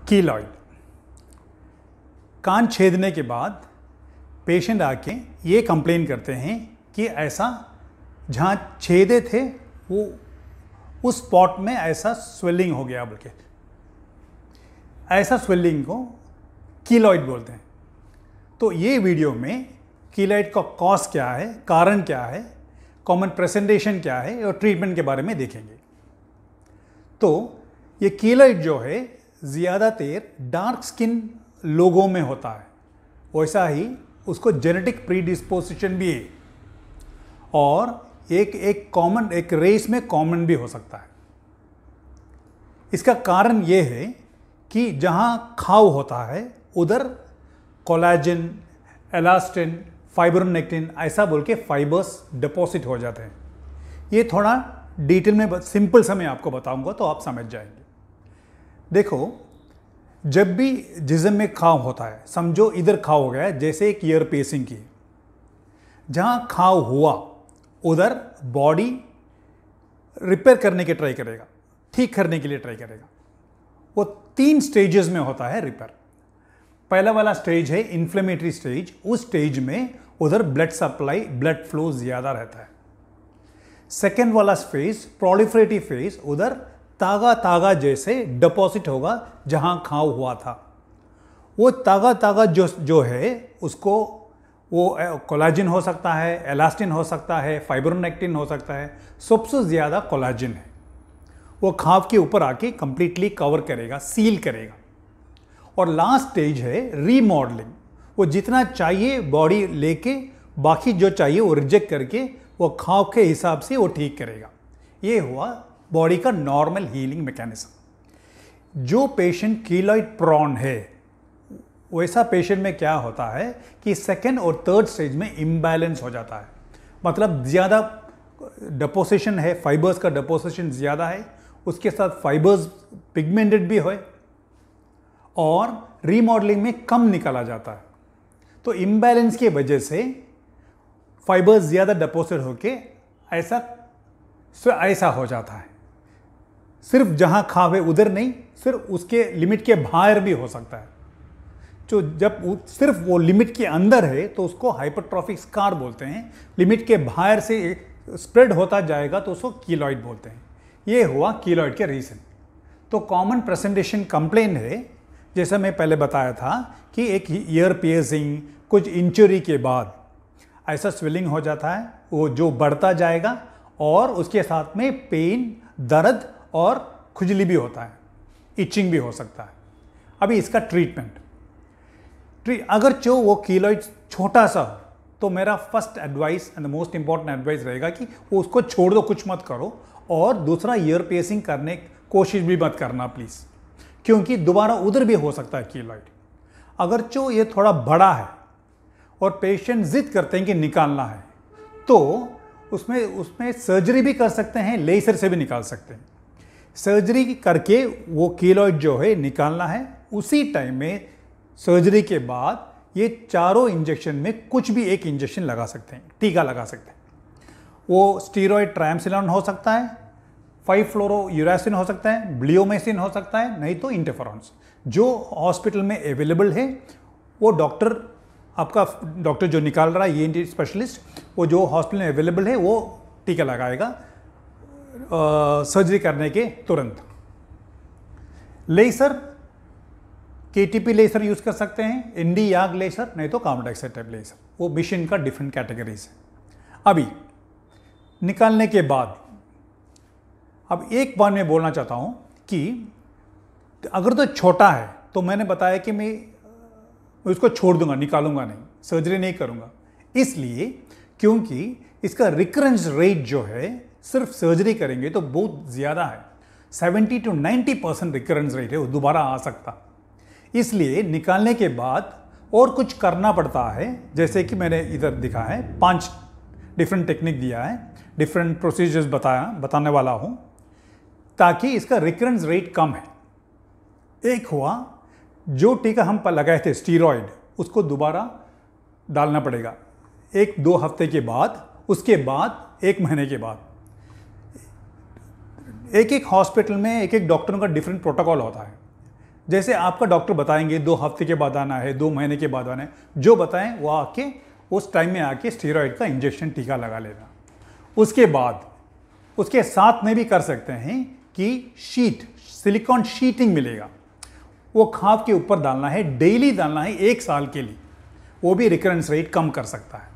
Keloid. कान छेदने के बाद patient आके ये कंप्लेन करते हैं कि ऐसा जहाँ छेदे थे वो उस स्पॉट में ऐसा स्वेलिंग हो गया, बल्कि ऐसा स्वेलिंग को कीलॉइड बोलते हैं। तो ये वीडियो में कीलॉइड का कॉज क्या है, कारण क्या है, कॉमन प्रेजेंटेशन क्या है और ट्रीटमेंट के बारे में देखेंगे। तो ये कीलॉइड जो है ज़्यादातर डार्क स्किन लोगों में होता है, वैसा ही उसको जेनेटिक प्रीडिस्पोजिशन भी है और एक रेस में कॉमन भी हो सकता है। इसका कारण ये है कि जहाँ घाव होता है उधर कोलेजन, एलास्टिन, फाइब्रोनेक्टिन ऐसा बोल के फाइबर्स डिपॉजिट हो जाते हैं। ये थोड़ा डिटेल में सिंपल से मैं आपको बताऊंगा तो आप समझ जाएंगे। देखो, जब भी जिस्म में घाव होता है, समझो इधर घाव हो गया है, जैसे एक ईयर पेसिंग की, जहाँ घाव हुआ उधर बॉडी रिपेयर करने के ट्राई करेगा, ठीक करने के लिए ट्राई करेगा। वो 3 स्टेजेस में होता है रिपेयर। पहला वाला स्टेज है इन्फ्लेमेटरी स्टेज। उस स्टेज में उधर ब्लड सप्लाई, ब्लड फ्लो ज़्यादा रहता है। सेकेंड वाला फेज प्रोलिफरेटिव फेज, उधर तागा तागा जैसे डिपॉजिट होगा जहां घाव हुआ था। वो तागा तागा जो है उसको वो कोलेजन हो सकता है, एलास्टिन हो सकता है, फाइब्रोनेक्टिन हो सकता है। सबसे ज़्यादा कोलेजन है। वो घाव के ऊपर आके कंप्लीटली कवर करेगा, सील करेगा। और लास्ट स्टेज है रीमॉडलिंग। वो जितना चाहिए बॉडी लेके बाकी जो चाहिए वो रिजेक्ट करके वो घाव के हिसाब से वो ठीक करेगा। ये हुआ बॉडी का नॉर्मल हीलिंग मैकेनिज्म। जो पेशेंट कीलॉइड प्रोन है वैसा पेशेंट में क्या होता है कि सेकेंड और थर्ड स्टेज में इम्बैलेंस हो जाता है। मतलब ज़्यादा डिपोजिशन है, फाइबर्स का डिपोजिशन ज़्यादा है, उसके साथ फाइबर्स पिगमेंटेड भी है और रीमॉडलिंग में कम निकाला जाता है। तो इम्बैलेंस की वजह से फाइबर्स ज़्यादा डिपोजिट होके ऐसा हो जाता है। सिर्फ जहाँ घाव है उधर नहीं, सिर्फ उसके लिमिट के बाहर भी हो सकता है। जो जब सिर्फ वो लिमिट के अंदर है तो उसको हाइपरट्रॉफिक स्कार बोलते हैं। लिमिट के बाहर से स्प्रेड होता जाएगा तो उसको कीलॉइड बोलते हैं। ये हुआ कीलॉइड के रीजन। तो कॉमन प्रेजेंटेशन कंप्लेन है, जैसा मैं पहले बताया था कि एक ईयर पियर्सिंग, कुछ इंजरी के बाद ऐसा स्वेलिंग हो जाता है, वो जो बढ़ता जाएगा और उसके साथ में पेन, दर्द और खुजली भी होता है, इचिंग भी हो सकता है। अभी इसका ट्रीटमेंट अगर जो वो कीलॉइड छोटा सा हो तो मेरा first advice and the most important advice रहेगा कि वो उसको छोड़ दो, कुछ मत करो। और दूसरा, ईयर पियर्सिंग करने की कोशिश भी मत करना प्लीज़, क्योंकि दोबारा उधर भी हो सकता है कीलॉइड। अगर जो ये थोड़ा बड़ा है और पेशेंट जिद करते हैं कि निकालना है तो उसमें सर्जरी भी कर सकते हैं, लेजर से भी निकाल सकते हैं। सर्जरी करके वो कीलॉइड जो है निकालना है। उसी टाइम में सर्जरी के बाद ये चारों इंजेक्शन में कुछ भी एक इंजेक्शन लगा सकते हैं, टीका लगा सकते हैं। वो स्टीरॉयड ट्रायमसिनोन हो सकता है, 5-फ्लोरोयूरासिन हो सकता है, ब्लियोमेसिन हो सकता है, नहीं तो इंटरफेरॉन्स। जो हॉस्पिटल में अवेलेबल है वो आपका डॉक्टर जो निकाल रहा है, ENT स्पेशलिस्ट, वो जो हॉस्पिटल में अवेलेबल है वो टीका लगाएगा सर्जरी करने के तुरंत। लेसर, KTP लेसर यूज़ कर सकते हैं, इंडी याग लेसर, नहीं तो कार्बन डाइऑक्साइड टाइप लेसर। वो मशीन का डिफरेंट कैटेगरीज है। अभी निकालने के बाद अब एक बार मैं बोलना चाहता हूँ कि अगर तो छोटा है तो मैंने बताया कि मैं उसको छोड़ दूंगा, निकालूंगा नहीं, सर्जरी नहीं करूंगा, इसलिए क्योंकि इसका रिकरेंस रेट जो है सिर्फ सर्जरी करेंगे तो बहुत ज़्यादा है। 70 to 90% रिकरेंस रेट है, वो दोबारा आ सकता। इसलिए निकालने के बाद और कुछ करना पड़ता है, जैसे कि मैंने इधर दिखा है, 5 डिफरेंट टेक्निक दिया है, डिफरेंट प्रोसीजर्स बताने वाला हूँ ताकि इसका रिकरेंस रेट कम है। एक हुआ, जो टीका हम लगाए थे स्टीरॉयड, उसको दोबारा डालना पड़ेगा 1-2 हफ्ते के बाद, उसके बाद 1 महीने के बाद। एक एक हॉस्पिटल में एक एक डॉक्टरों का डिफरेंट प्रोटोकॉल होता है। जैसे आपका डॉक्टर बताएंगे 2 हफ्ते के बाद आना है, 2 महीने के बाद आना है, जो बताएं वो आके उस टाइम में आके स्टेरॉइड का इंजेक्शन टीका लगा लेना। उसके बाद उसके साथ में भी कर सकते हैं कि सिलिकॉन शीटिंग मिलेगा, वो खांव के ऊपर डालना है, डेली डालना है 1 साल के लिए, वो भी रिकरेंस रेट कम कर सकता है।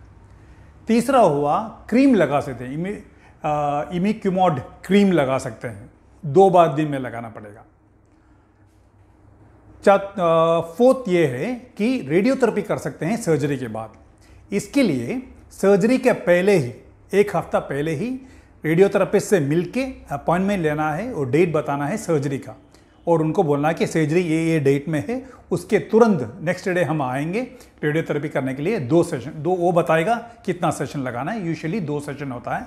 तीसरा हुआ क्रीम लगा सकते हैं, इमिक्यूमोड क्रीम लगा सकते हैं, 2 बार दिन में लगाना पड़ेगा। 4th ये है कि रेडियोथेरेपी कर सकते हैं सर्जरी के बाद। इसके लिए सर्जरी के पहले ही 1 हफ्ता पहले ही रेडियोथेरेपिस्ट से मिलके अपॉइंटमेंट लेना है और डेट बताना है सर्जरी का, और उनको बोलना है कि सर्जरी ये डेट में है, उसके तुरंत नेक्स्ट डे हम आएंगे रेडियोथेरेपी करने के लिए। 2 सेशन, वो बताएगा कितना सेशन लगाना है, यूजुअली 2 सेशन होता है,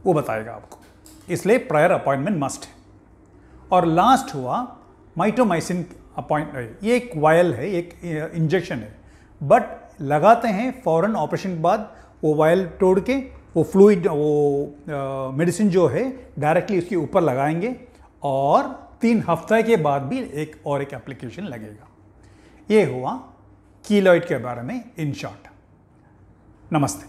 वो बताएगा आपको, इसलिए प्रायर अपॉइंटमेंट मस्ट है। और लास्ट हुआ माइटोमाइसिन अपॉइंटमेंट, ये एक वायल है, एक इंजेक्शन है, बट लगाते हैं फौरन ऑपरेशन के बाद। वो वायल तोड़ के वो फ्लूइड, वो मेडिसिन जो है डायरेक्टली उसके ऊपर लगाएंगे, और 3 हफ्ते के बाद भी एक एप्लीकेशन लगेगा। ये हुआ कीलॉइड के बारे में इन शॉर्ट। नमस्ते।